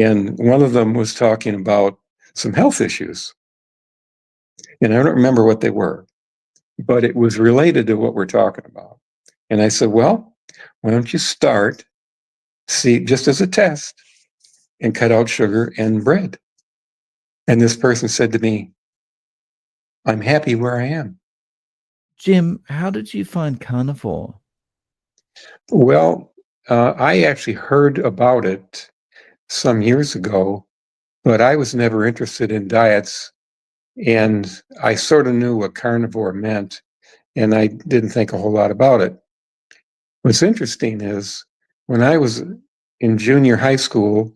and one of them was talking about some health issues. And I don't remember what they were, but it was related to what we're talking about. And I said, well, why don't you start, see, just as a test, and cut out sugar and bread? And this person said to me, I'm happy where I am. Jim, how did you find carnivore? Well, I actually heard about it some years ago, but I was never interested in diets. And I sort of knew what carnivore meant, and I didn't think a whole lot about it. What's interesting is when I was in junior high school,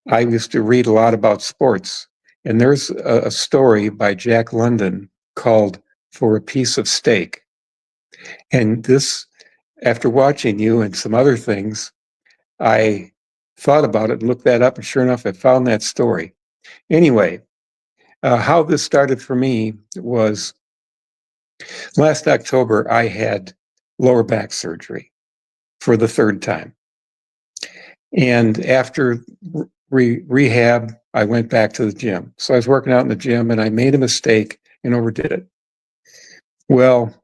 I used to read a lot about sports. And there's a story by Jack London called For a Piece of Steak. And this, after watching you and some other things, I thought about it and looked that up. And sure enough, I found that story. Anyway, how this started for me was last October, I had lower back surgery for the third time. And after rehab, I went back to the gym. So I was working out in the gym and I made a mistake and overdid it. Well,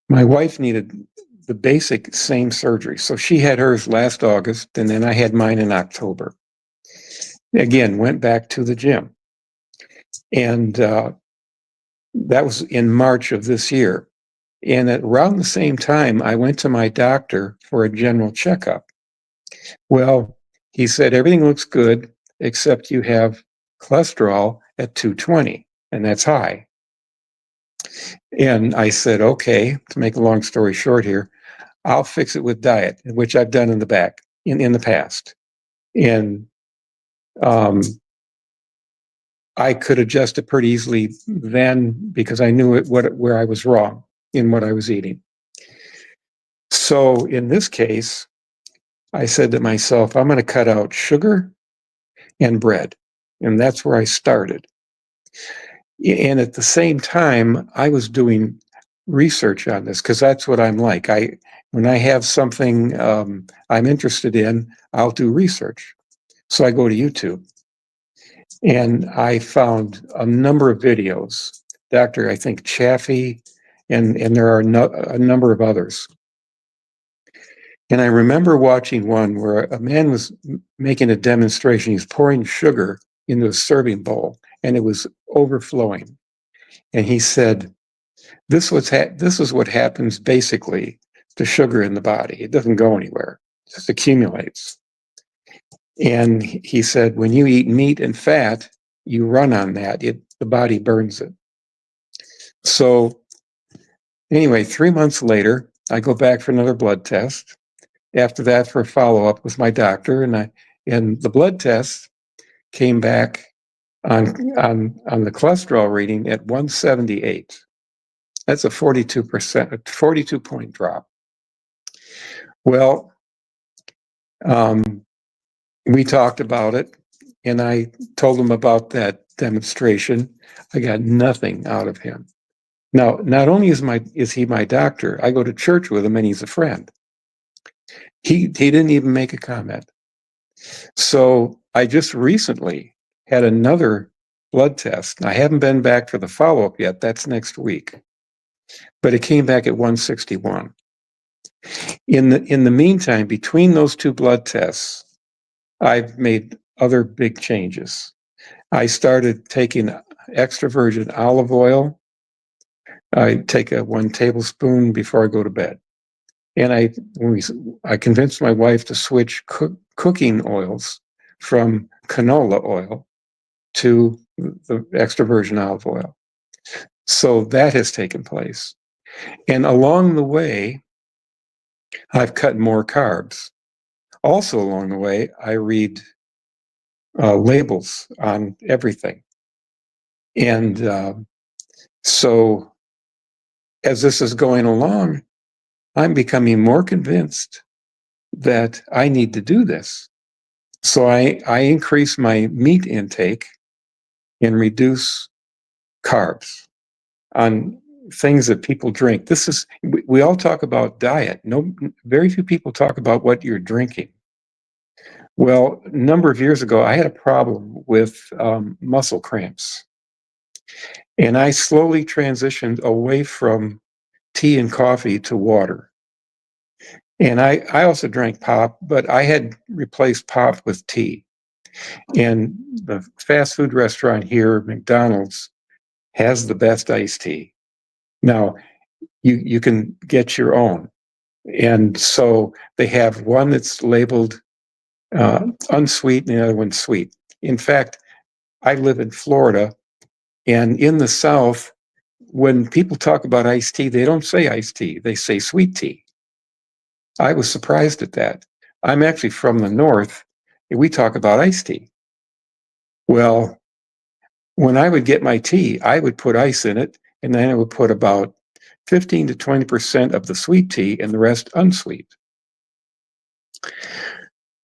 my wife needed the basic same surgery. So she had hers last August, and then I had mine in October. Again, went back to the gym. And that was in March of this year. And at around the same time, I went to my doctor for a general checkup. Well, he said, everything looks good, except you have cholesterol at 220, and that's high. And I said, okay, to make a long story short here, I'll fix it with diet, which I've done in the past. And I could adjust it pretty easily then because I knew where I was wrong in what I was eating. So in this case, I said to myself, I'm going to cut out sugar and bread. And that's where I started. And at the same time, I was doing research on this because that's what I'm like. When I have something I'm interested in, I'll do research. So I go to YouTube. And I found a number of videos, Dr. I think Chaffee, and there are a number of others. And I remember watching one where a man was making a demonstration. He was pouring sugar into a serving bowl, and it was overflowing. And he said, this is what happens basically to sugar in the body. It doesn't go anywhere. It just accumulates. And he said, when you eat meat and fat, you run on that. The body burns it. So anyway, 3 months later, I go back for another blood test. After that, for a follow-up with my doctor, and the blood test came back on the cholesterol reading at 178. That's a 42-point drop. Well, we talked about it, and I told him about that demonstration. I got nothing out of him. Now, not only is he my doctor, I go to church with him, and he's a friend. He didn't even make a comment. So I just recently had another blood test. I haven't been back for the follow-up yet. That's next week. But it came back at 161. In the meantime, between those two blood tests, I've made other big changes. I started taking extra virgin olive oil. I take 1 tablespoon before I go to bed. And I convinced my wife to switch cooking oils from canola oil to the extra virgin olive oil. So that has taken place. And along the way, I've cut more carbs. Also along the way, I read labels on everything. And so as this is going along, I'm becoming more convinced that I need to do this. So I increase my meat intake and reduce carbs on things that people drink. We all talk about diet. Very few people talk about what you're drinking. Well, a number of years ago, I had a problem with muscle cramps. And I slowly transitioned away from tea and coffee to water. And I also drank pop, but I had replaced pop with tea. And the fast food restaurant here, McDonald's, has the best iced tea. Now, you can get your own. And so they have one that's labeled unsweet and the other one's sweet. In fact, I live in Florida, and in the South, when people talk about iced tea, they don't say iced tea, they say sweet tea. I was surprised at that. I'm actually from the North, and we talk about iced tea. Well, when I would get my tea, I would put ice in it, and then I would put about 15 to 20% of the sweet tea and the rest unsweet.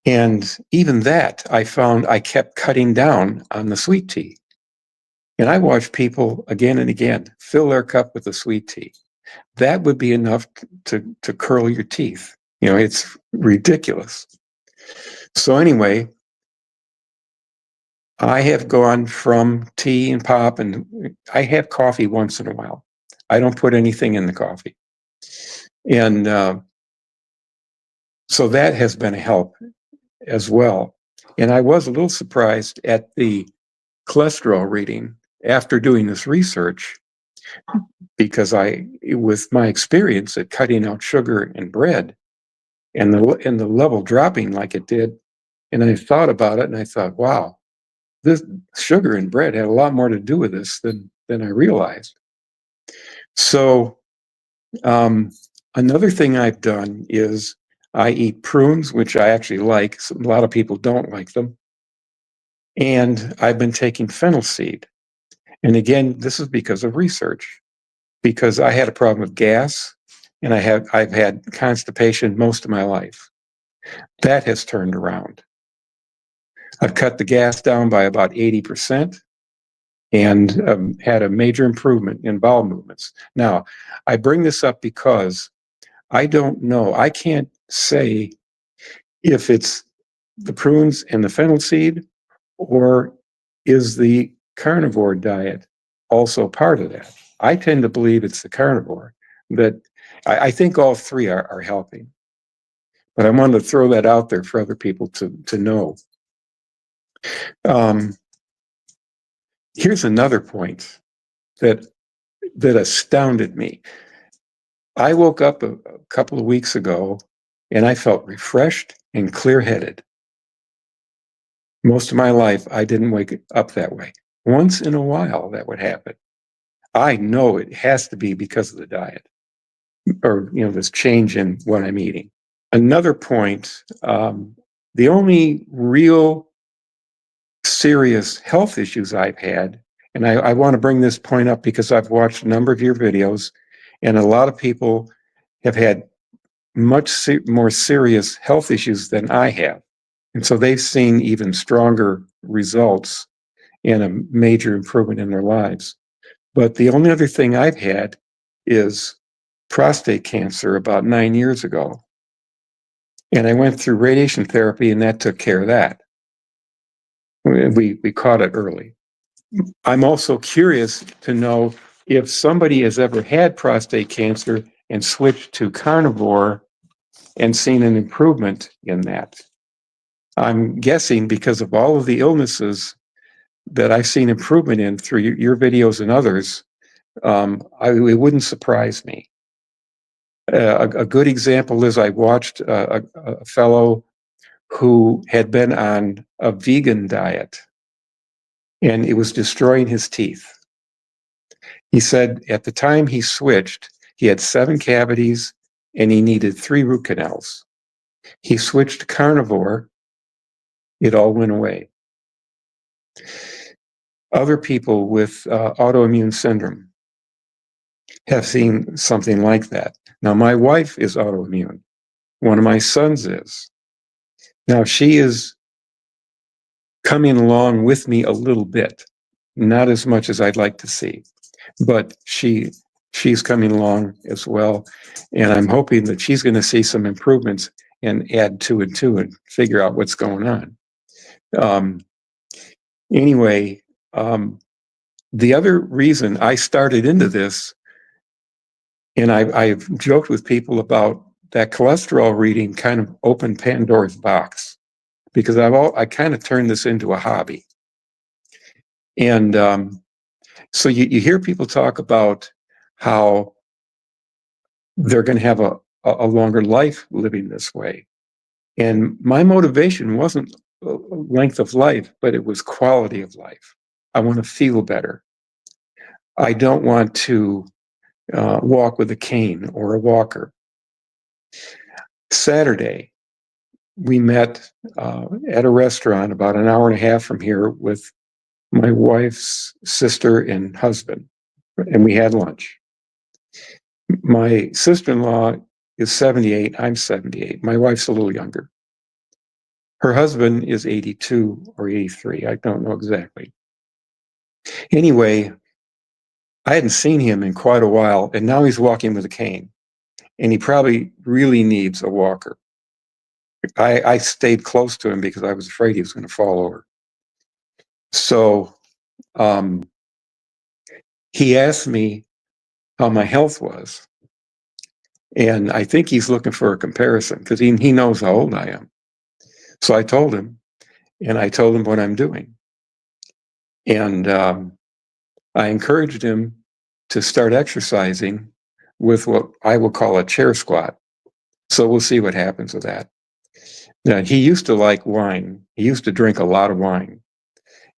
And even that, I found I kept cutting down on the sweet tea. And I watched people again and again fill their cup with the sweet tea. That would be enough to curl your teeth. You know, it's ridiculous. So anyway, I have gone from tea and pop, and I have coffee once in a while. I don't put anything in the coffee. And so that has been a help as well. And I was a little surprised at the cholesterol reading after doing this research, because with my experience at cutting out sugar and bread and the level dropping like it did, and I thought about it and I thought, wow, this sugar and bread had a lot more to do with this than I realized. So another thing I've done is I eat prunes, which I actually like. A lot of people don't like them. And I've been taking fennel seed. And again, this is because of research, because I had a problem with gas, and I've had constipation most of my life. That has turned around. I've cut the gas down by about 80% and had a major improvement in bowel movements. Now, I bring this up because I don't know. I can't say if it's the prunes and the fennel seed, or is the carnivore diet also part of that? I tend to believe it's the carnivore, that I think all three are helping. But I wanted to throw that out there for other people to know. Here's another point that astounded me. I woke up a couple of weeks ago and I felt refreshed and clear-headed. Most of my life, I didn't wake up that way. Once in a while, that would happen. I know it has to be because of the diet, or this change in what I'm eating. Another point, the only real serious health issues I've had, and I want to bring this point up because I've watched a number of your videos, and a lot of people have had much more serious health issues than I have. And so they've seen even stronger results and a major improvement in their lives. But the only other thing I've had is prostate cancer about 9 years ago. And I went through radiation therapy, and that took care of that. We caught it early. I'm also curious to know if somebody has ever had prostate cancer and switched to carnivore and seen an improvement in that. I'm guessing because of all of the illnesses that I've seen improvement in through your videos and others, it wouldn't surprise me. A good example is I watched a fellow who had been on a vegan diet, and it was destroying his teeth. He said at the time he switched, he had 7 cavities and he needed 3 root canals. He switched to carnivore, it all went away. Other people with autoimmune syndrome have seen something like that. Now, my wife is autoimmune. One of my sons is. Now, she is coming along with me a little bit, not as much as I'd like to see, but she's coming along as well. And I'm hoping that she's going to see some improvements and add two and two and figure out what's going on. Anyway, the other reason I started into this, and I've joked with people about that cholesterol reading kind of opened Pandora's box, because I kind of turned this into a hobby. And so you hear people talk about how they're going to have a longer life living this way. And my motivation wasn't length of life, but it was quality of life. I want to feel better. I don't want to walk with a cane or a walker. Saturday, we met at a restaurant about an hour and a half from here with my wife's sister and husband, and we had lunch. My sister-in-law is 78, I'm 78. My wife's a little younger. Her husband is 82 or 83, I don't know exactly. Anyway, I hadn't seen him in quite a while, and now he's walking with a cane, and he probably really needs a walker. I stayed close to him because I was afraid he was going to fall over. So he asked me how my health was, and I think he's looking for a comparison because he knows how old I am. So I told him, and I told him what I'm doing. And I encouraged him to start exercising with what I will call a chair squat. So we'll see what happens with that. Now, he used to like wine. He used to drink a lot of wine.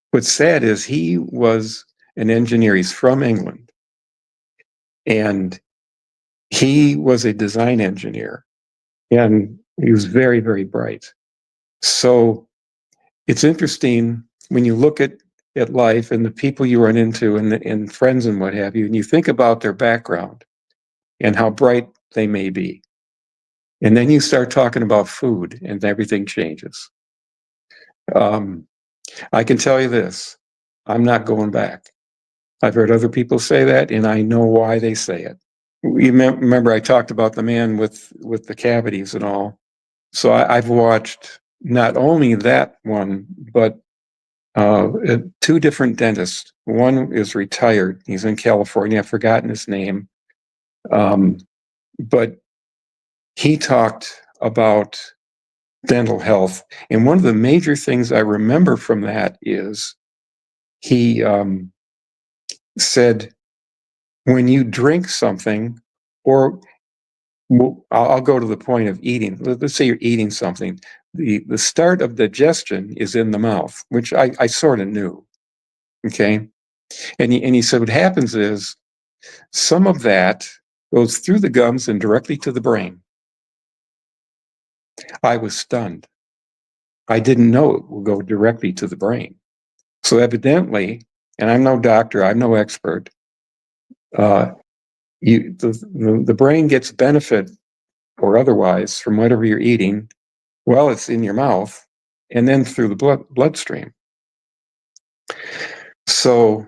What's sad is he was an engineer. He's from England. And he was a design engineer. And he was very, very bright. So it's interesting when you look at life and the people you run into and friends and what have you, and you think about their background and how bright they may be. And then you start talking about food and everything changes. I can tell you this, I'm not going back. I've heard other people say that, and I know why they say it. You remember I talked about the man with the cavities and all. So I've watched not only that one, but two different dentists. One is retired. He's in California. I've forgotten his name. But he talked about dental health. And one of the major things I remember from that is he said, when you drink something, or I'll go to the point of eating. Let's say you're eating something. The start of digestion is in the mouth, which I sort of knew. Okay. And he said what happens is some of that goes through the gums and directly to the brain. I was stunned. I didn't know it would go directly to the brain. So evidently, and I'm no doctor, I'm no expert, the brain gets benefit or otherwise from whatever you're eating while it's in your mouth and then through the bloodstream. So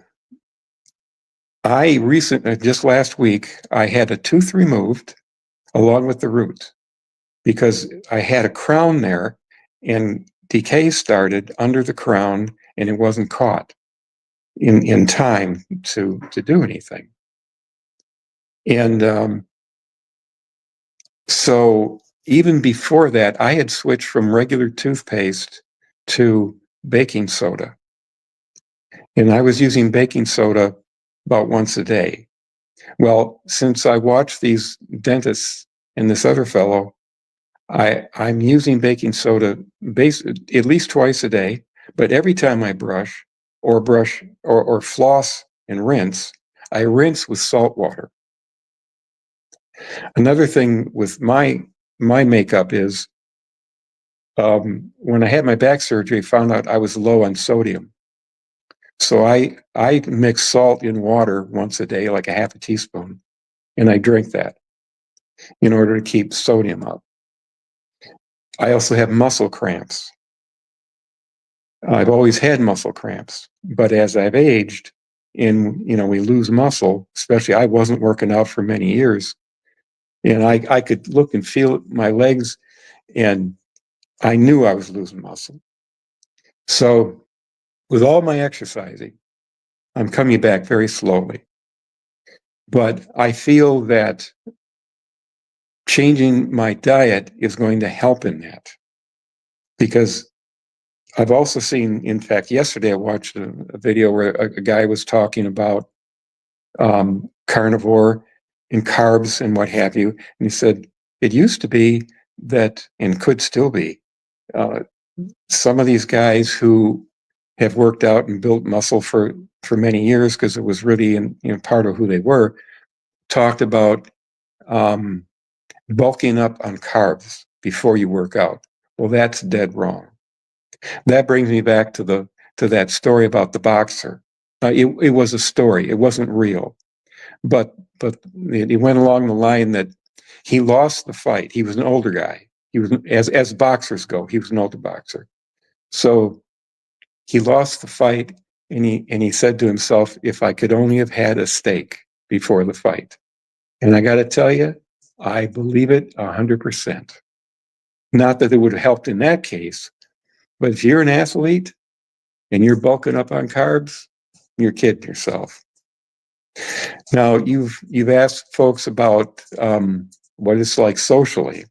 just last week, I had a tooth removed along with the root because I had a crown there and decay started under the crown and it wasn't caught in time to do anything. And so even before that, I had switched from regular toothpaste to baking soda. And I was using baking soda about once a day. Well, since I watched these dentists and this other fellow, I'm using baking soda at least twice a day, but every time I brush or floss and rinse, I rinse with salt water. Another thing with my makeup is when I had my back surgery, I found out I was low on sodium. So I mix salt in water once a day, like a half a teaspoon, and I drink that in order to keep sodium up. I also have muscle cramps. I've always had muscle cramps, but as I've aged and, we lose muscle, especially I wasn't working out for many years, and I could look and feel my legs and I knew I was losing muscle. So with all my exercising, I'm coming back very slowly. But I feel that changing my diet is going to help in that, because I've also seen, in fact, yesterday I watched a video where a guy was talking about carnivore and carbs and what have you. And he said, it used to be that, and could still be, uh, some of these guys who have worked out and built muscle for many years, because it was really part of who they were, talked about um, bulking up on carbs before you work out. Well, that's dead wrong. That brings me back to that story about the boxer. It was a story. It wasn't real, but it went along the line that he lost the fight. He was an older guy. He was, as boxers go, he was an older boxer. So he lost the fight, and he said to himself, "If I could only have had a steak before the fight." And I got to tell you, I believe it 100%. Not that it would have helped in that case, but if you're an athlete and you're bulking up on carbs, you're kidding yourself. Now, you've asked folks about what it's like socially,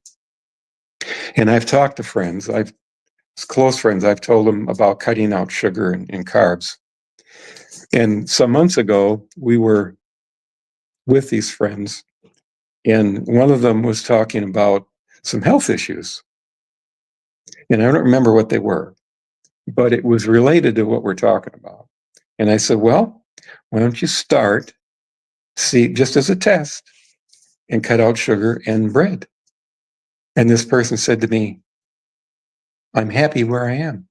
and I've talked to friends. Close friends. I've told them about cutting out sugar and carbs. And some months ago, we were with these friends, and one of them was talking about some health issues, and I don't remember what they were, but it was related to what we're talking about. And I said, well, why don't you start, see, just as a test, and cut out sugar and bread? And this person said to me, I'm happy where I am.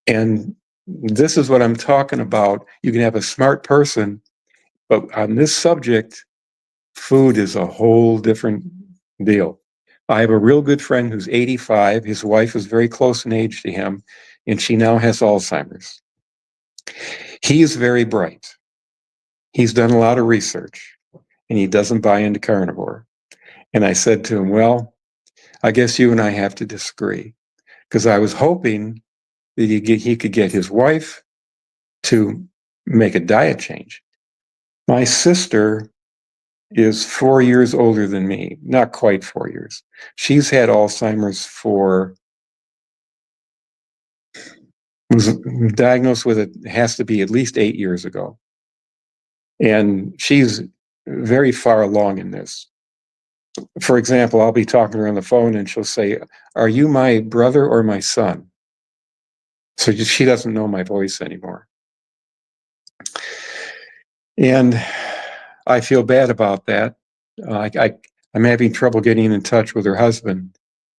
And this is what I'm talking about. You can have a smart person, but on this subject, food is a whole different deal. I have a real good friend who's 85. His wife is very close in age to him, and she now has Alzheimer's. He is very bright. He's done a lot of research, and he doesn't buy into carnivore. And I said to him, well, I guess you and I have to disagree, because I was hoping that he could get his wife to make a diet change. My sister is 4 years older than me, not quite 4 years. She's had Alzheimer's was diagnosed with it has to be at least 8 years ago. And she's very far along in this. For example, I'll be talking to her on the phone and she'll say, are you my brother or my son? So she doesn't know my voice anymore. And I feel bad about that. I'm having trouble getting in touch with her husband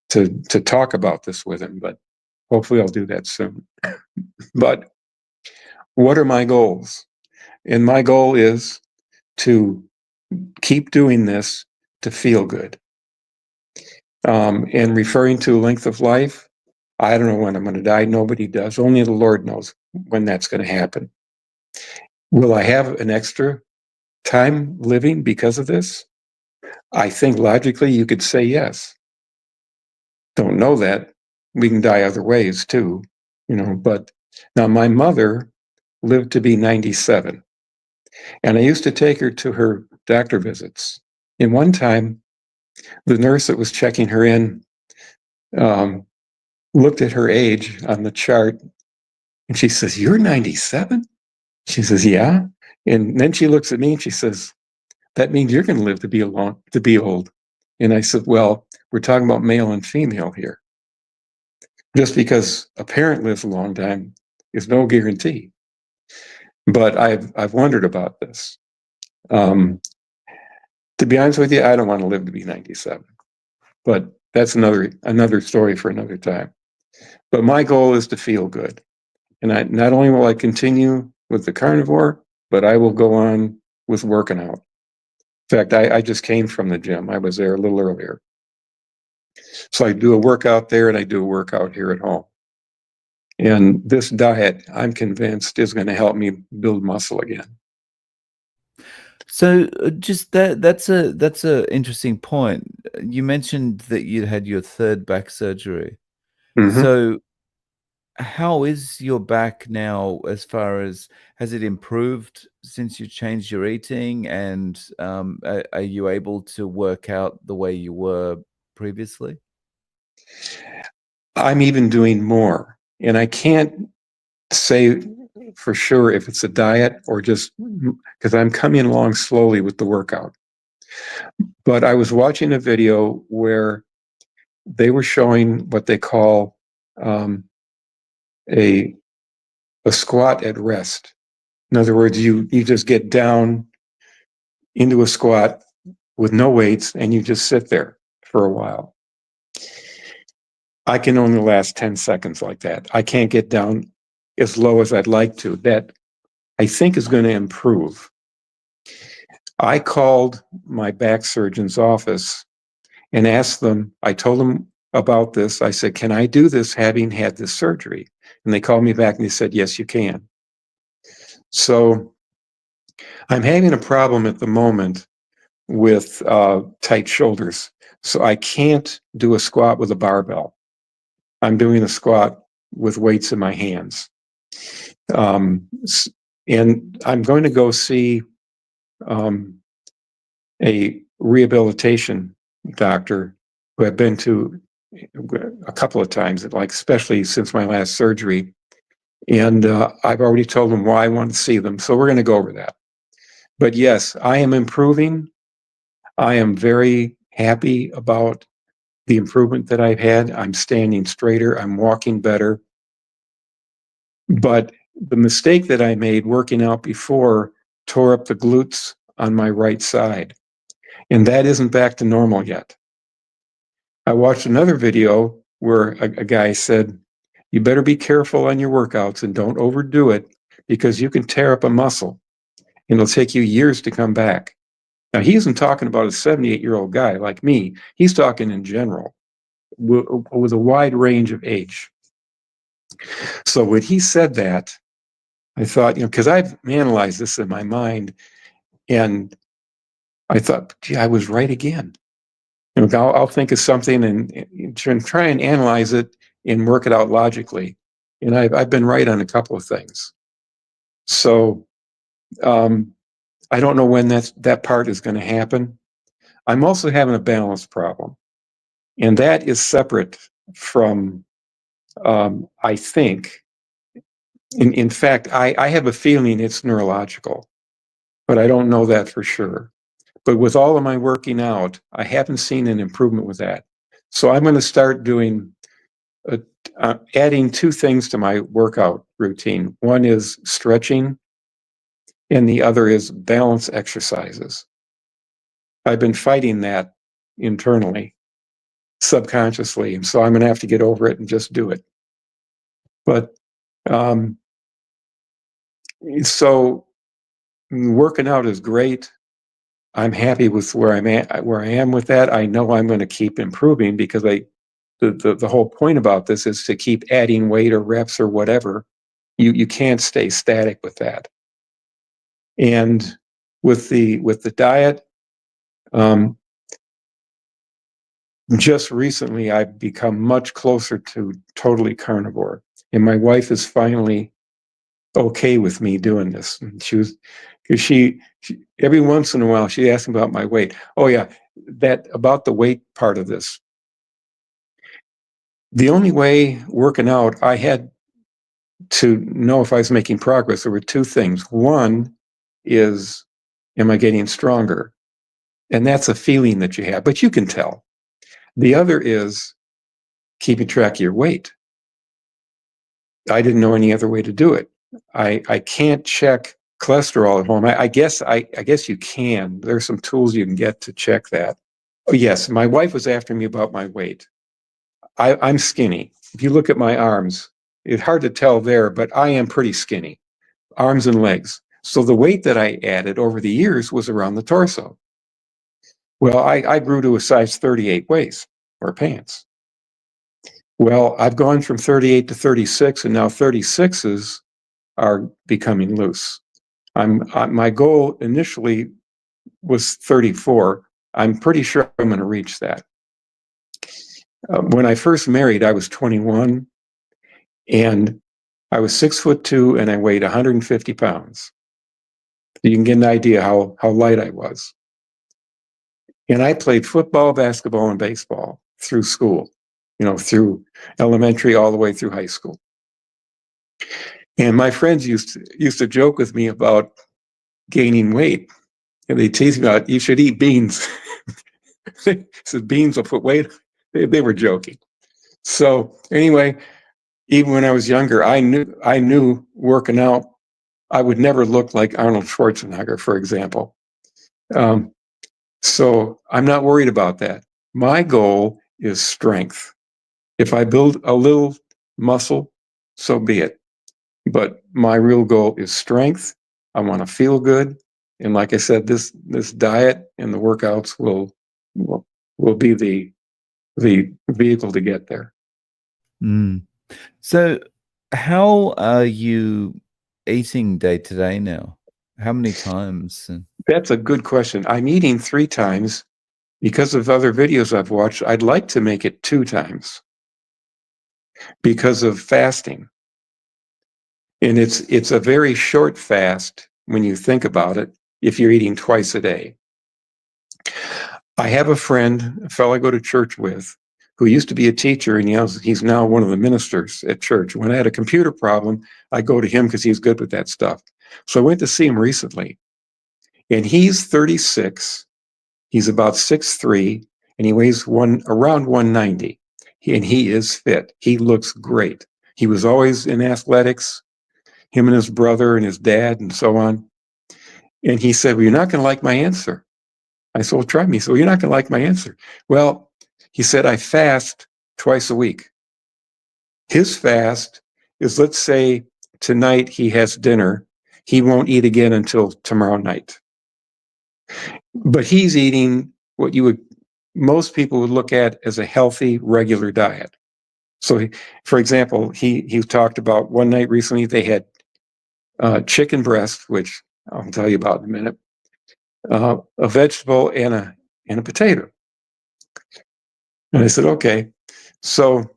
to talk about this with him, but hopefully I'll do that soon. But what are my goals? And my goal is to keep doing this to feel good. And referring to length of life, I don't know when I'm going to die. Nobody does. Only the Lord knows when that's going to happen. Will I have an extra time living because of this? I think logically you could say yes. Don't know that. We can die other ways too, but now my mother lived to be 97. And I used to take her to her doctor visits. And one time, the nurse that was checking her in looked at her age on the chart, and she says, "You're 97?" She says, "Yeah." And then she looks at me and she says, "That means you're going to live to be old." And I said, "Well, we're talking about male and female here. Just because a parent lives a long time is no guarantee." But I've wondered about this. To be honest with you, I don't want to live to be 97, but that's another story for another time. But my goal is to feel good. And not only will I continue with the carnivore, but I will go on with working out. In fact, I just came from the gym. I was there a little earlier. So I do a workout there and I do a workout here at home. And this diet, I'm convinced, is going to help me build muscle again. So, just that's a interesting point. You mentioned that you had your 3rd back surgery. Hmm. So, how is your back now as far as has it improved since you changed your eating? And, are you able to work out the way you were previously? I'm even doing more, and I can't say for sure if it's a diet or just because I'm coming along slowly with the workout. But I was watching a video where they were showing what they call um, a a squat at rest. In other words, you just get down into a squat with no weights and you just sit there for a while. I can only last 10 seconds like that. I can't get down as low as I'd like to. That I think is going to improve. I called my back surgeon's office and asked them, I told them about this. I said, can I do this having had this surgery? And they called me back and they said, yes, you can. So I'm having a problem at the moment with tight shoulders. So I can't do a squat with a barbell. I'm doing a squat with weights in my hands. Um, and I'm going to go see um, a rehabilitation doctor who I've been to a couple of times, like especially since my last surgery. And I've already told them why I want to see them. So we're going to go over that. But yes, I am improving. I am very happy about the improvement that I've had. I'm standing straighter. I'm walking better. But the mistake that I made working out before tore up the glutes on my right side. And that isn't back to normal yet. I watched another video where a guy said, you better be careful on your workouts and don't overdo it because you can tear up a muscle and it'll take you years to come back. Now, he isn't talking about a 78-year-old guy like me. He's talking in general with a wide range of age. So when he said that, I thought, because I've analyzed this in my mind, and I thought, gee, I was right again. I'll think of something and try and analyze it and work it out logically. And I've been right on a couple of things. So um, I don't know when that part is going to happen. I'm also having a balance problem, and that is separate from, I think, in fact, I have a feeling it's neurological, but I don't know that for sure. But with all of my working out, I haven't seen an improvement with that. So I'm going to start doing adding two things to my workout routine. One is stretching, and the other is balance exercises. I've been fighting that internally, subconsciously, and so I'm going to have to get over it and just do it. But um, so working out is great. I'm happy with where I'm at, where I am with that. I know I'm going to keep improving because the whole point about this is to keep adding weight or reps or whatever. You can't stay static with that. And with the diet, um, just recently I've become much closer to totally carnivore, and my wife is finally okay with me doing this. And she was because she every once in a while she asks me about my weight. Oh yeah, that about the weight part of this. The only way working out I had to know if I was making progress, there were two things. One is, am I getting stronger? And that's a feeling that you have, but you can tell. The other is keeping track of your weight. I didn't know any other way to do it. I can't check cholesterol at home. I guess you can. There's some tools you can get to check that. Oh, yes, my wife was after me about my weight. I'm skinny. If you look at my arms, it's hard to tell there, but I am pretty skinny, arms and legs. So the weight that I added over the years was around the torso. Well, I grew to a size 38 waist or pants. Well, I've gone from 38 to 36, and now 36s are becoming loose. My goal initially was 34. I'm pretty sure I'm going to reach that. When I first married, I was 21, and I was 6'2", and I weighed 150 pounds. You can get an idea how light I was. And I played football, basketball, and baseball through school, through elementary all the way through high school. And my friends used to joke with me about gaining weight. And they teased me about, you should eat beans. They said beans will put weight. They were joking. So anyway, even when I was younger, I knew working out, I would never look like Arnold Schwarzenegger, for example. So I'm not worried about that. My goal is strength. If I build a little muscle, so be it. But my real goal is strength. I want to feel good. And like I said, this diet and the workouts will be the vehicle to get there. Mm. So, how are you eating day to day now? How many times? That's a good question. I'm eating 3 times. Because of other videos I've watched, I'd like to make it 2 times because of fasting. And it's a very short fast when you think about it, if you're eating twice a day. I have a friend, a fellow I go to church with, who used to be a teacher, and he's now one of the ministers at church. When I had a computer problem, I go to him because he's good with that stuff. So I went to see him recently, and he's 36. He's about 6'3", and he weighs around 190. And he is fit. He looks great. He was always in athletics, him and his brother and his dad and so on. And he said, well, you're not going to like my answer. I said, well, try me. So you're not going to like my answer. Well, he said, I fast twice a week. His fast is, let's say tonight he has dinner. He won't eat again until tomorrow night. But he's eating what most people would look at as a healthy, regular diet. So, for example, he talked about one night recently they had chicken breast, which I'll tell you about in a minute, a vegetable, and a potato. And I said, okay. So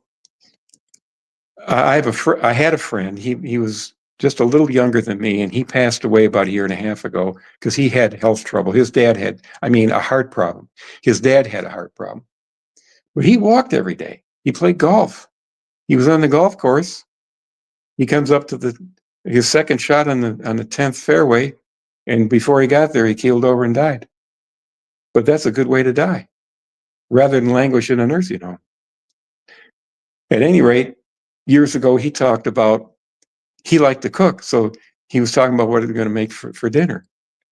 I had a friend. He was just a little younger than me, and he passed away about 1.5 years ago because he had health trouble. His dad had, a heart problem. His dad had a heart problem. But he walked every day. He played golf. He was on the golf course. He comes up to his second shot on the 10th fairway, and before he got there, he keeled over and died. But that's a good way to die, rather than languish in a nursing home. At any rate, years ago, he talked about he liked to cook, so he was talking about what are they going to make for dinner.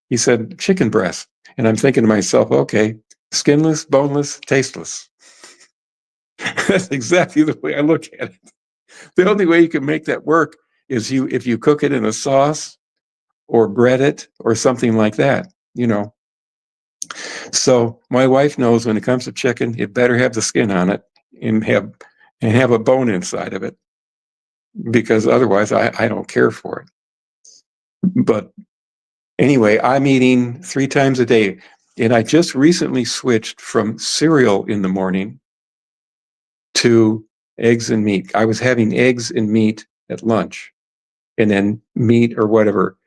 He said chicken breast, and I'm thinking to myself, okay, skinless, boneless, tasteless. That's exactly the way I look at it. The only way you can make that work is if you cook it in a sauce or bread it or something like that, So my wife knows when it comes to chicken, it better have the skin on it and have a bone inside of it, because otherwise I don't care for it. But anyway, I'm eating 3 times a day, and I just recently switched from cereal in the morning to eggs and meat. I was having eggs and meat at lunch, and then meat or whatever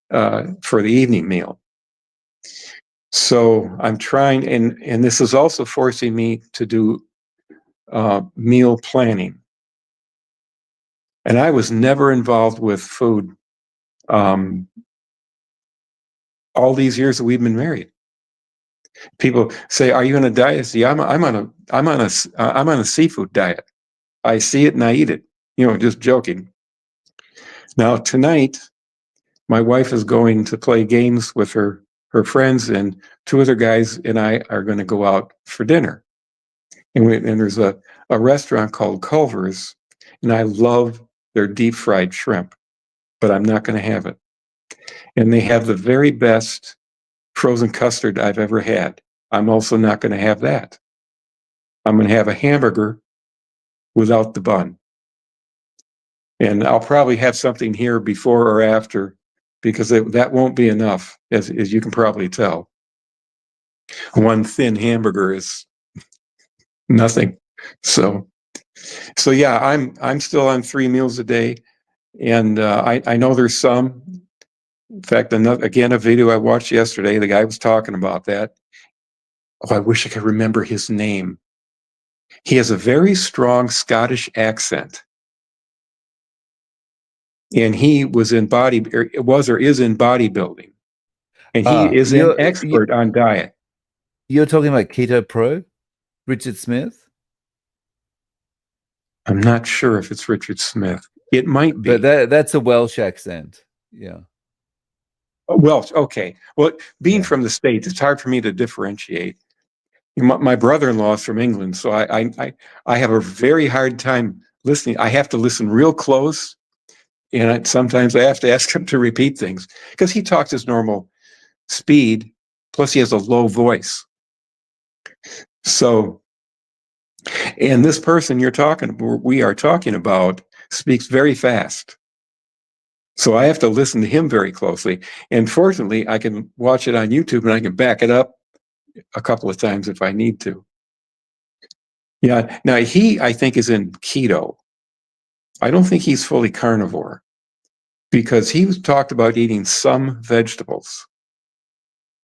for the evening meal. So I'm trying, and this is also forcing me to do meal planning. And I was never involved with food all these years that we've been married. People say, "Are you on a diet?" See, I'm on a seafood diet. I see it and I eat it. Just joking. Now tonight, my wife is going to play games with her friends, and 2 other guys and I are going to go out for dinner. And there's a restaurant called Culver's, and I love their deep fried shrimp, but I'm not going to have it. And they have the very best frozen custard I've ever had. I'm also not going to have that. I'm going to have a hamburger without the bun. And I'll probably have something here before or after, because that won't be enough, as you can probably tell. One thin hamburger is nothing. So yeah, I'm still on 3 meals a day, and I know there's some. In fact, again, a video I watched yesterday, the guy was talking about that. Oh, I wish I could remember his name. He has a very strong Scottish accent, and he was in or is in bodybuilding, and he Ah, is an expert on diet. you're talking about Keto Pro, Richard Smith? I'm not sure if it's Richard Smith. It might But be. that's a Welsh accent. Yeah. Well, okay. Well, being Yeah. from the States, it's hard for me to differentiate. My brother-in-law is from England, so I have a very hard time listening. I have to listen real close, and sometimes I have to ask him to repeat things because he talks his normal speed, plus he has a low voice. So, and this person we are talking about, speaks very fast. So I have to listen to him very closely. And fortunately, I can watch it on YouTube and I can back it up a couple of times if I need to. Yeah. Now I think, is in keto. I don't think he's fully carnivore because he talked about eating some vegetables.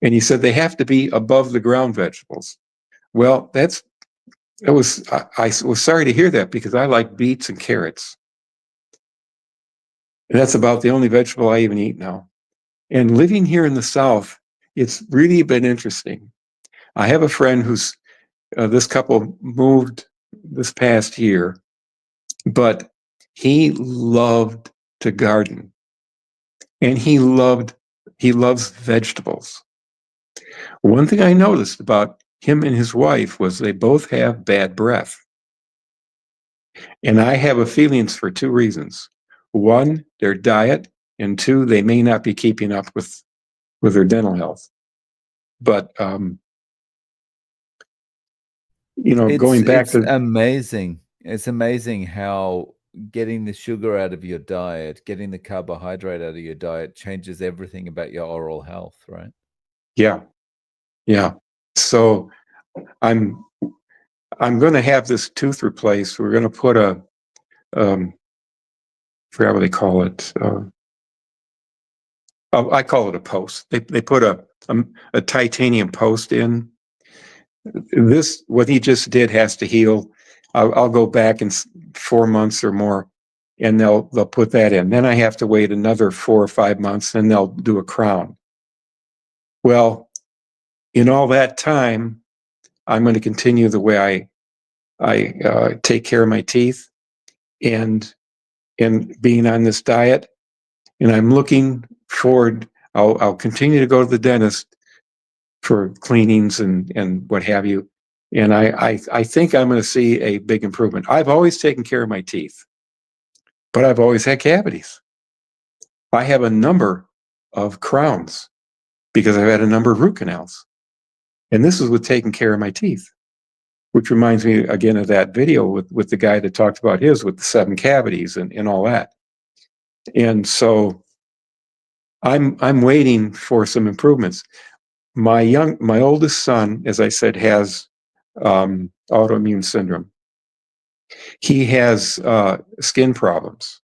And he said they have to be above the ground vegetables. Well, I was sorry to hear that because I like beets and carrots. And that's about the only vegetable I even eat now. And living here in the South, it's really been interesting. I have a friend this couple moved this past year, but he loved to garden and he loves vegetables. One thing I noticed about him and his wife was they both have bad breath. And I have a feelings for two reasons. One, their diet, and two, they may not be keeping up with their dental health. But going back It's to amazing. It's amazing how getting the sugar out of your diet, getting the carbohydrate out of your diet changes everything about your oral health, right? yeah, yeah. So I'm going to have this tooth replaced. We're going to put I forgot what they call it. I call it a post. They put a titanium post in. What he just did has to heal. I'll go back in 4 months or more, and they'll put that in. Then I have to wait another 4 or 5 months, and they'll do a crown. Well, in all that time, I'm going to continue the way I take care of my teeth and being on this diet. And I'm looking forward. I'll continue to go to the dentist for cleanings and what have you. And I think I'm going to see a big improvement. I've always taken care of my teeth, but I've always had cavities. I have a number of crowns because I've had a number of root canals. And this is with taking care of my teeth, which reminds me again of that video with the guy that talked about his with the 7 cavities and all that. And so I'm waiting for some improvements. My oldest son, as I said, has autoimmune syndrome. He has skin problems,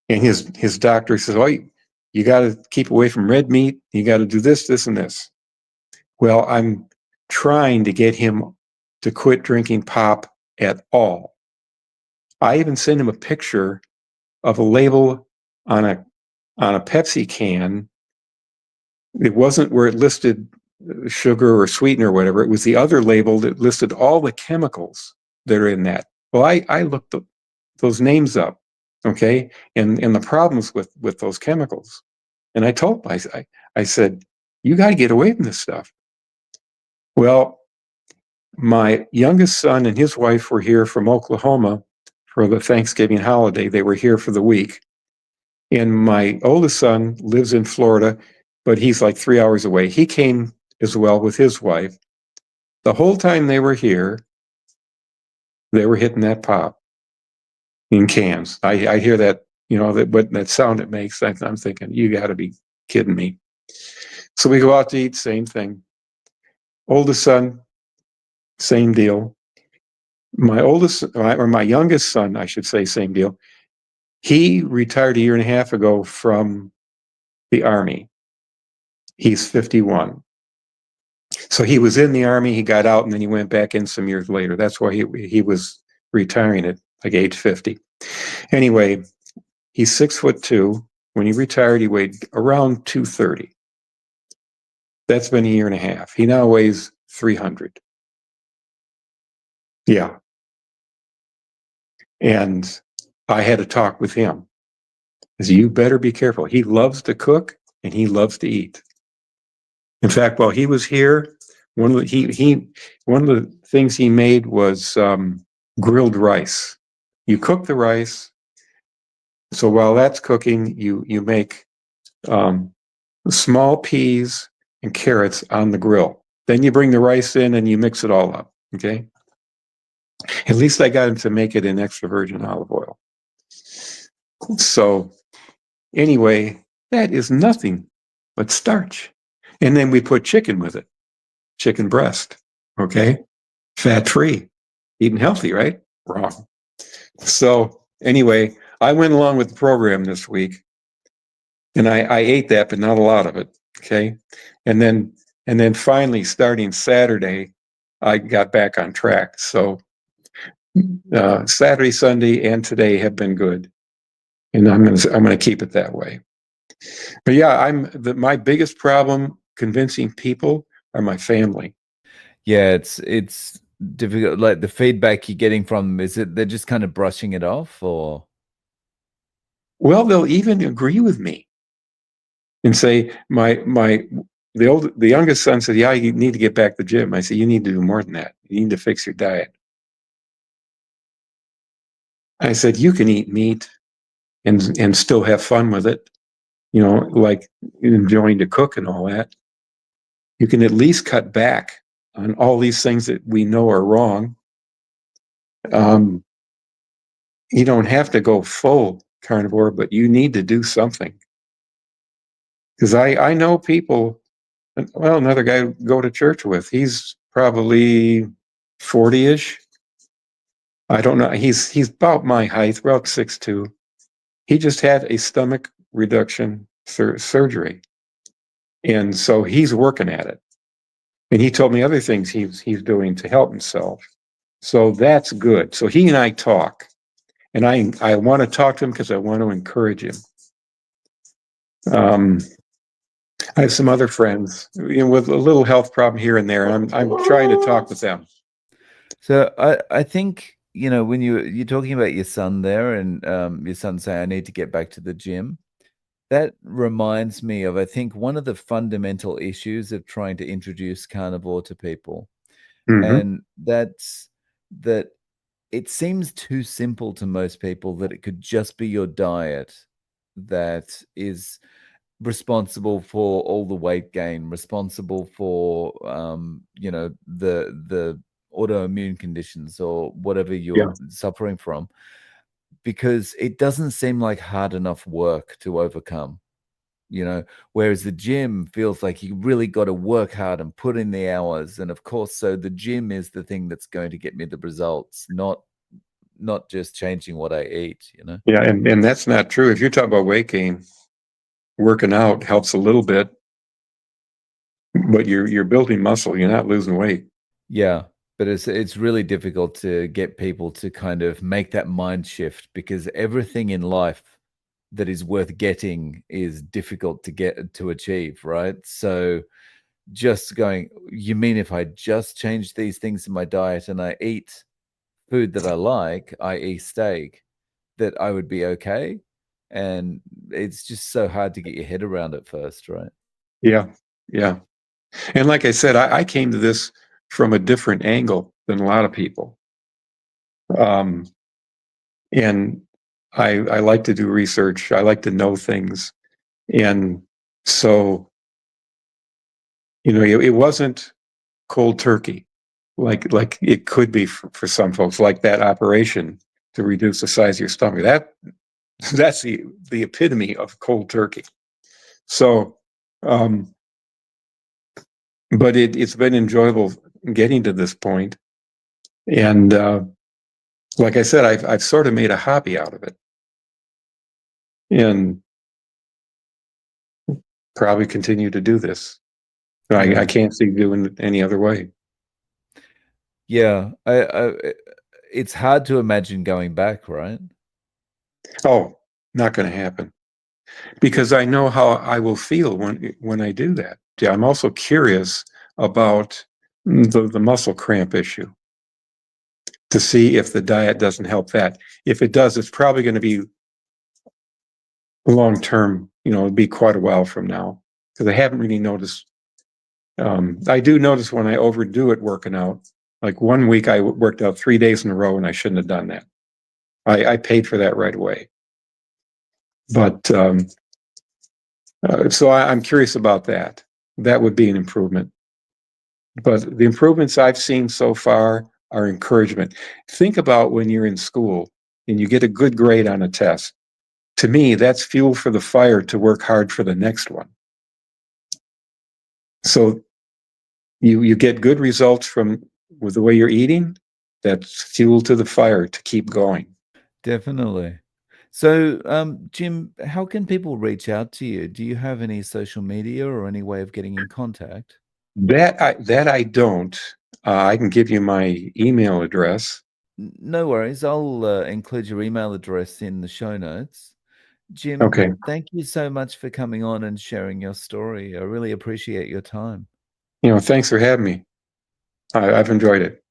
and his doctor says, "Oh, you got to keep away from red meat. You got to do this, this, and this." Well, I'm trying to get him to quit drinking pop at all. I even sent him a picture of a label on a Pepsi can. It wasn't where it listed sugar or sweetener or whatever. It was the other label that listed all the chemicals that are in that. Well, I looked those names up, okay, and the problems with those chemicals. And I told him, I said, you got to get away from this stuff. Well, my youngest son and his wife were here from Oklahoma for the Thanksgiving holiday. They were here for the week. And my oldest son lives in Florida, but he's like 3 hours away. He came as well with his wife. The whole time they were here, they were hitting that pop in cans. I hear that, that sound it makes. I'm thinking, you got to be kidding me. So we go out to eat, same thing. Oldest son, same deal. My youngest son, I should say, same deal. He retired a year and a half ago from the Army. He's 51. So he was in the Army, he got out, and then he went back in some years later. That's why he was retiring at like age 50. Anyway, he's 6'2". When he retired, he weighed around 230. That's been a year and a half. He now weighs 300. Yeah. And I had a talk with him. I said, you better be careful. He loves to cook and he loves to eat. In fact, while he was here, one of the things he made was grilled rice. You cook the rice. So while that's cooking, you make small peas and carrots on the grill. Then you bring the rice in and you mix it all up. Okay. At least I got him to make it in extra virgin olive oil. So anyway, that is nothing but starch. And then we put chicken with it, chicken breast. Okay. Fat free, eating healthy, right? Wrong. So anyway, I went along with the program this week and I ate that, but not a lot of it. Okay. And then finally starting Saturday, I got back on track. So Saturday, Sunday, and today have been good, and I'm gonna keep it that way. But yeah, my biggest problem convincing people are my family. Yeah, it's difficult. Like the feedback you're getting from them, is it they're just kind of brushing it off, or Well, they'll even agree with me and say the youngest son said, "Yeah, you need to get back to the gym." I said, "You need to do more than that. You need to fix your diet." I said, "You can eat meat and still have fun with it, like enjoying to cook and all that. You can at least cut back on all these things that we know are wrong. Um, you don't have to go full carnivore, but you need to do something." Because I know people, well, another guy I go to church with, he's probably 40-ish. I don't know. He's about my height, about 6'2". He just had a stomach reduction surgery. And so he's working at it. And he told me other things he's doing to help himself. So that's good. So he and I talk. And I want to talk to him because I want to encourage him. Um, I have some other friends, with a little health problem here and there, and I'm trying to talk with them. so I think, when you're talking about your son there, and your son saying, I need to get back to the gym. That reminds me of, I think, one of the fundamental issues of trying to introduce carnivore to people. Mm-hmm. And that's that it seems too simple to most people that it could just be your diet that is responsible for all the weight gain, responsible for the autoimmune conditions or whatever you're Yeah, suffering from, because it doesn't seem like hard enough work to overcome. Whereas the gym feels like you really got to work hard and put in the hours. And of course, so the gym is the thing that's going to get me the results, not just changing what I eat. yeah, and that's not true. If you're talking about weight gain, working out helps a little bit, but you're building muscle. You're not losing weight. Yeah, but it's really difficult to get people to kind of make that mind shift, because everything in life that is worth getting is difficult to achieve, right? So just going, you mean if I just change these things in my diet and I eat food that I like, i.e. steak, that I would be okay? And it's just so hard to get your head around at first, right? Yeah, yeah. And like I said, I came to this from a different angle than a lot of people. Um, and I like to do research. I like to know things. And so, it wasn't cold turkey like it could be for some folks, like that operation to reduce the size of your stomach. That's the epitome of cold turkey. So, um, but it's been enjoyable getting to this point. And like I said, I've sort of made a hobby out of it, and probably continue to do this. I Yeah. can't see doing it any other way. Yeah. It's hard to imagine going back, right? Oh, not going to happen because I know how I will feel when I do that. Yeah, I'm also curious about the muscle cramp issue to see if the diet doesn't help that. If it does, it's probably going to be long term. It'll be quite a while from now because I haven't really noticed. I do notice when I overdo it working out. Like one week I worked out 3 days in a row and I shouldn't have done that. I paid for that right away. But so I'm curious about that. That would be an improvement. But the improvements I've seen so far are encouragement. Think about when you're in school and you get a good grade on a test. To me, that's fuel for the fire to work hard for the next one. So you get good results from with the way you're eating. That's fuel to the fire to keep going. Definitely. So, Jim, how can people reach out to you? Do you have any social media or any way of getting in contact? That I don't. I can give you my email address. No worries. I'll include your email address in the show notes. Jim, Okay. thank you so much for coming on and sharing your story. I really appreciate your time. Thanks for having me. I've enjoyed it.